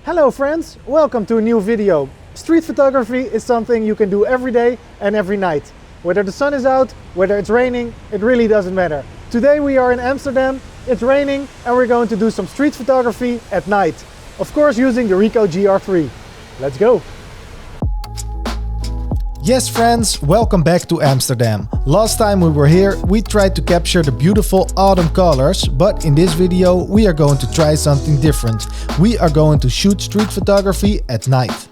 Hello friends, welcome to a new video. Street photography is something you can do every day and every night. Whether the sun is out, whether it's raining, it really doesn't matter. Today we are in Amsterdam, it's raining and we're going to do some street photography at night. Of course using the Ricoh GR3. Let's go! Yes friends, welcome back to Amsterdam. Last time we were here, we tried to capture the beautiful autumn colors, but in this video we are going to try something different. We are going to shoot street photography at night.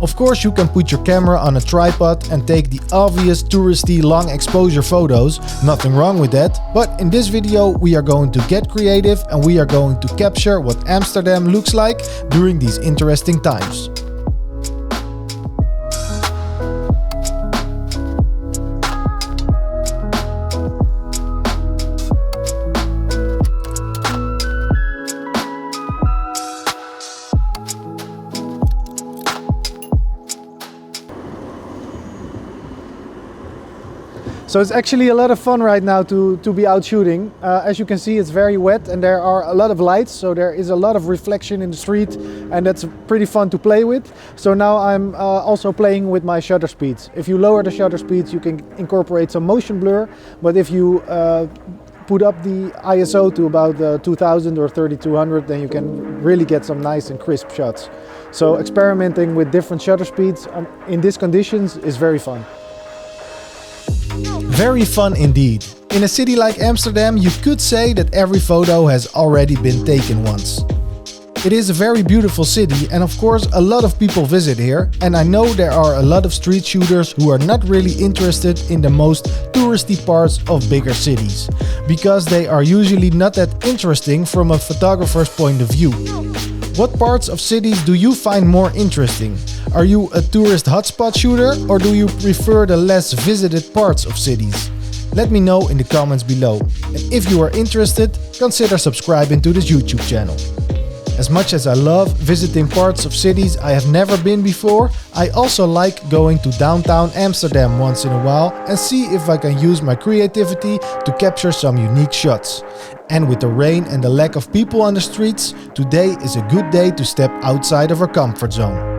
Of course you can put your camera on a tripod and take the obvious touristy long exposure photos, nothing wrong with that, but in this video we are going to get creative and we are going to capture what Amsterdam looks like during these interesting times. So it's actually a lot of fun right now to be out shooting. As you can see, it's very wet and there are a lot of lights, so there is a lot of reflection in the street and that's pretty fun to play with. So now I'm also playing with my shutter speeds. If you lower the shutter speeds, you can incorporate some motion blur, but if you put up the ISO to about 2000 or 3200, then you can really get some nice and crisp shots. So experimenting with different shutter speeds in these conditions is very fun. Very fun indeed. In a city like Amsterdam, you could say that every photo has already been taken once. It is a very beautiful city and of course a lot of people visit here, and I know there are a lot of street shooters who are not really interested in the most touristy parts of bigger cities, because they are usually not that interesting from a photographer's point of view. What parts of cities do you find more interesting? Are you a tourist hotspot shooter or do you prefer the less visited parts of cities? Let me know in the comments below. And if you are interested, consider subscribing to this YouTube channel. As much as I love visiting parts of cities I have never been before, I also like going to downtown Amsterdam once in a while and see if I can use my creativity to capture some unique shots. And with the rain and the lack of people on the streets, today is a good day to step outside of our comfort zone.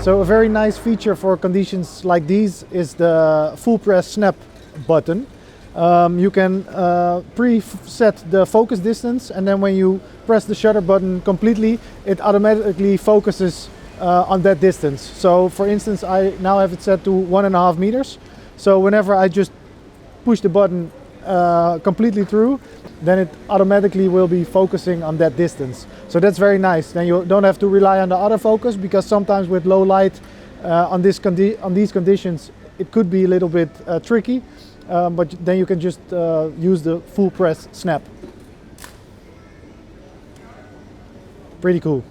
So a very nice feature for conditions like these is the full press snap button. You can preset the focus distance, and then when you press the shutter button completely, it automatically focuses on that distance. So for instance, I now have it set to 1.5 meters. So whenever I just push the button completely through, then it automatically will be focusing on that distance. So that's very nice. Then you don't have to rely on the autofocus, because sometimes with low light on these conditions it could be a little bit tricky, but then you can just use the full press snap. Pretty cool.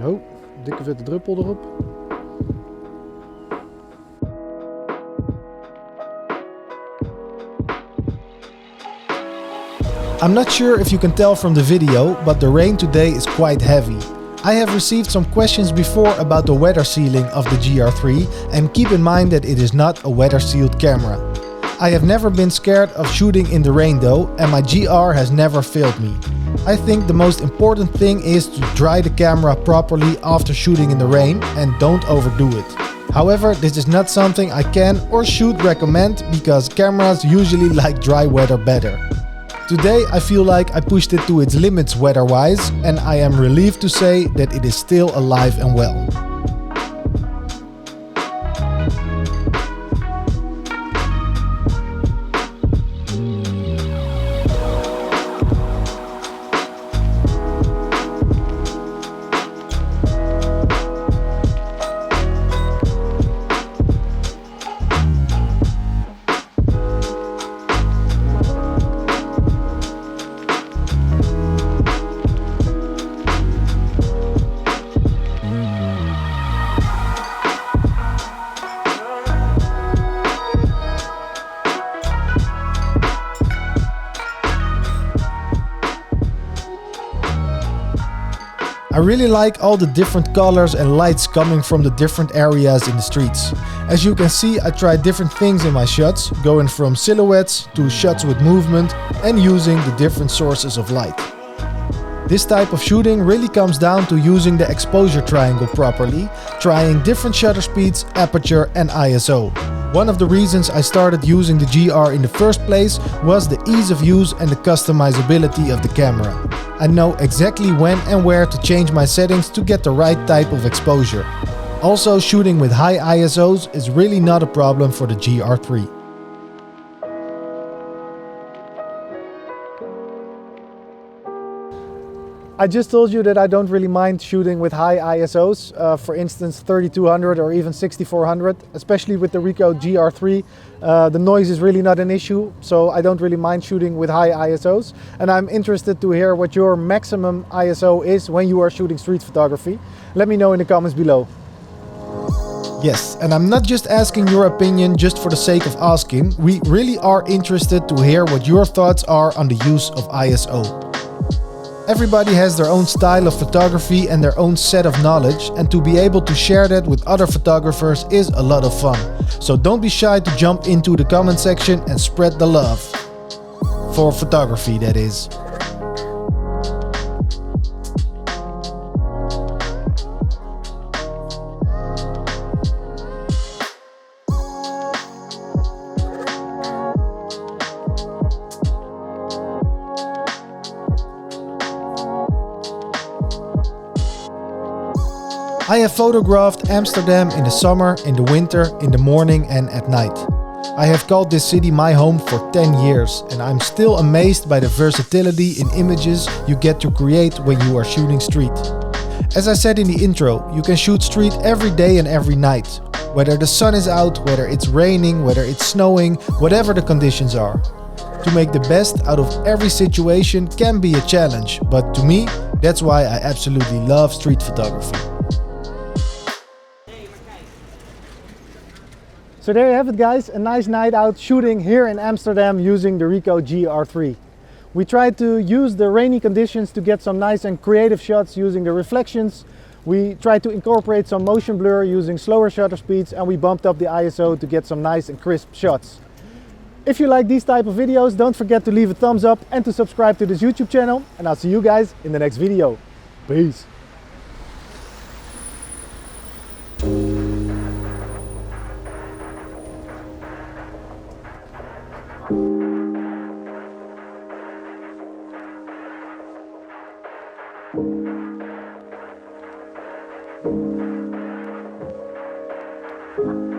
Oh, dikke vette druppel erop. I'm not sure if you can tell from the video, but the rain today is quite heavy. I have received some questions before about the weather sealing of the GR3, and keep in mind that it is not a weather sealed camera. I have never been scared of shooting in the rain though, and my GR has never failed me. I think the most important thing is to dry the camera properly after shooting in the rain and don't overdo it. However, this is not something I can or should recommend, because cameras usually like dry weather better. Today I feel like I pushed it to its limits weather-wise, and I am relieved to say that it is still alive and well. I really like all the different colors and lights coming from the different areas in the streets. As you can see, I tried different things in my shots, going from silhouettes to shots with movement and using the different sources of light. This type of shooting really comes down to using the exposure triangle properly, trying different shutter speeds, aperture and ISO. One of the reasons I started using the GR in the first place was the ease of use and the customizability of the camera. I know exactly when and where to change my settings to get the right type of exposure. Also, shooting with high ISOs is really not a problem for the GR3. I just told you that I don't really mind shooting with high ISOs, for instance 3200 or even 6400, especially with the Ricoh GR3. The noise is really not an issue, so I don't really mind shooting with high ISOs. And I'm interested to hear what your maximum ISO is when you are shooting street photography. Let me know in the comments below. Yes, and I'm not just asking your opinion just for the sake of asking. We really are interested to hear what your thoughts are on the use of ISO. Everybody has their own style of photography and their own set of knowledge, and to be able to share that with other photographers is a lot of fun. So don't be shy to jump into the comment section and spread the love. For photography, that is. I have photographed Amsterdam in the summer, in the winter, in the morning and at night. I have called this city my home for 10 years and I'm still amazed by the versatility in images you get to create when you are shooting street. As I said in the intro, you can shoot street every day and every night. Whether the sun is out, whether it's raining, whether it's snowing, whatever the conditions are. To make the best out of every situation can be a challenge, but to me, that's why I absolutely love street photography. So there you have it guys, a nice night out shooting here in Amsterdam using the Ricoh GR3. We tried to use the rainy conditions to get some nice and creative shots using the reflections. We tried to incorporate some motion blur using slower shutter speeds, and we bumped up the ISO to get some nice and crisp shots. If you like these type of videos, don't forget to leave a thumbs up and to subscribe to this YouTube channel, and I'll see you guys in the next video. Peace! Thank you.